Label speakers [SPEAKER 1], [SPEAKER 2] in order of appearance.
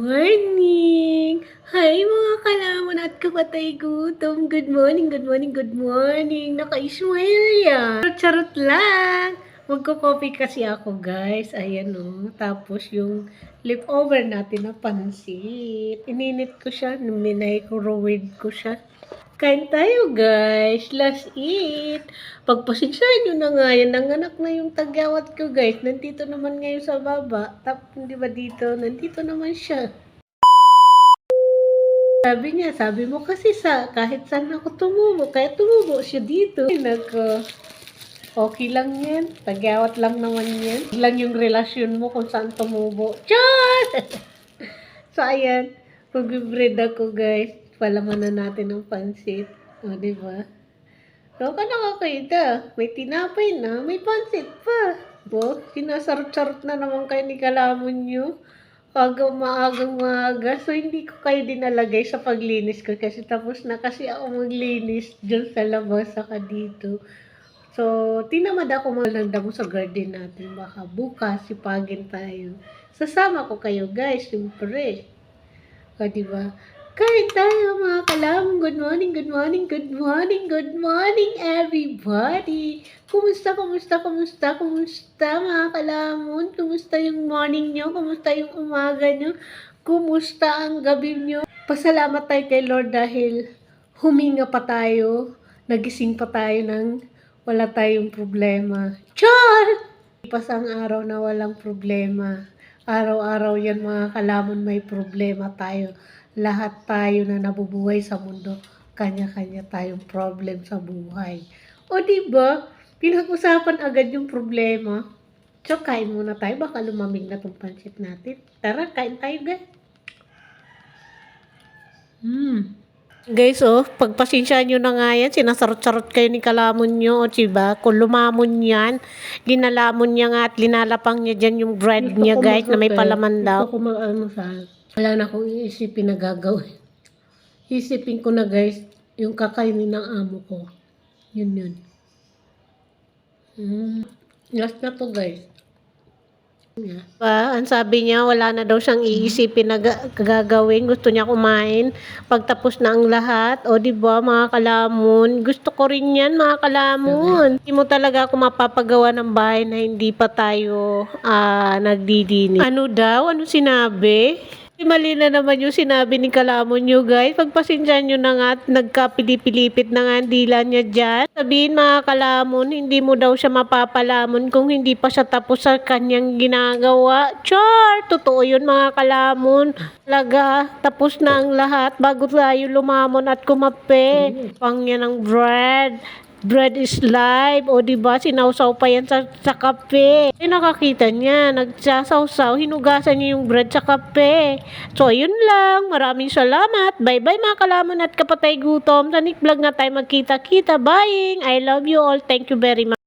[SPEAKER 1] morning! Hi mga kalaman at kapatay gutom. Good morning, good morning, good morning. Naka-smile yan. Charot lang. Magko-coffee kasi ako guys. Ayan o. Tapos yung leftover natin na pansit. Ininit ko siya. Minay-microwave ko siya. Kain tayo guys. Let's eat. Pagpasensyahan nyo na nga yan. Nanganak na yung tagyawat ko guys. Nandito naman ngayon sa baba. Hindi ba dito? Nandito naman siya. Sabi niya, sabi mo kasi kahit saan ako tumubo. Kaya tumubo siya dito. Nako. Okay lang yan. Tagyawat lang naman yan. Lang yung relasyon mo kung saan tumubo. Char! So ayan. Mag-bread ako guys. Palaman na natin ng pansit. O, diba? So, ka nakakita. May tinapay na, may pansit pa. Bo, sinasarot-sarot na naman kayo ni kalamon nyo. Maagang maaga. So, hindi ko kayo dinalagay sa paglinis ko kasi tapos na kasi ako maglinis dyan sa labas saka dito. So, tinamad ako lang damo sa garden natin. Baka bukas, sipagin tayo. Sasama ko kayo guys, siyempre. O, diba? Kain tayo mga kalamon. Good morning, good morning, good morning, good morning everybody. Kumusta mga kalamon? Kumusta yung morning nyo? Kumusta yung umaga nyo? Kumusta ang gabi nyo? Pasalamat tayo kay Lord dahil huminga pa tayo. Nagising pa tayo ng wala tayong problema. Char! Ipas ang araw na walang problema. Araw-araw yan mga kalamon may problema tayo. Lahat tayo na nabubuhay sa mundo, kanya-kanya tayong problem sa buhay. O diba, pinag-usapan agad yung problema. So, kain muna tayo. Baka lumamig na itong pansit natin. Tara, kain tayo guys. Guys, pagpasensyahan nyo na nga yan, sinasarot-sarot kayo ni kalamon nyo, o diba? Kung lumamon yan, linalamon niya nga at linalapang niya dyan yung bread niya guys, na may palaman daw. Gusto ko mag-almusal. Wala na akong iisipin na gagawin. Isipin ko na guys, yung kakainin ng amo ko. Yun. Last na to guys. Ang sabi niya, wala na daw siyang iisipin na gagawin. Gusto niya kumain. Pagtapos na ang lahat. O diba mga kalamon? Gusto ko rin yan mga kalamon. Hindi mo talaga ako mapapagawa ng bahay na hindi pa tayo nagdidinis. Ano daw? Ano sinabi? Mali na naman yung sinabi ni kalamon nyo guys. Pagpasensyahan nyo na nga at nagkapilipilipit na nga ang dila niya dyan. Sabihin mga kalamon, hindi mo daw siya mapapalamon kung hindi pa siya tapos sa kanyang ginagawa. Char! Totoo yun mga kalamon. Talaga, tapos na ang lahat bago tayo lumamon at kumape. Pang yan ang bread. Bread is life. O diba, sinawsaw pa yan sa kape. Nakakita niya, nagsasawsaw, hinugasan niya yung bread sa kape. So, yun lang. Maraming salamat. Bye-bye mga kalamon at kapatay gutom. Sa next vlog na tayo magkita-kita. Bye! I love you all. Thank you very much.